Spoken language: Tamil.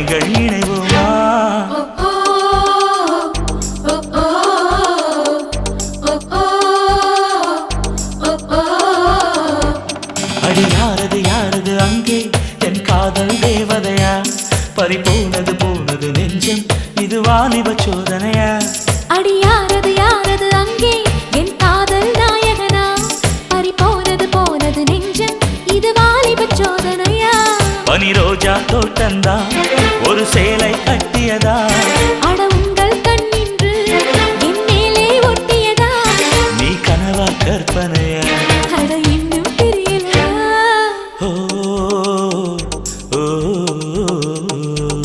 கைகள் இணைவோமா அடி யாரது யாரது அங்கே என் காதல் தேவதையா பறிபோனது போனது நெஞ்சம் இது வாலிப சோதனையா அடி யாரது யாரது அங்கே என் காதல் நாயகனா பறிபோனது போனது நெஞ்சம் இது வாலிப சோதனையா பனி ரோஜா தோட்டந்தா ஒரு சேலை கட்டியதா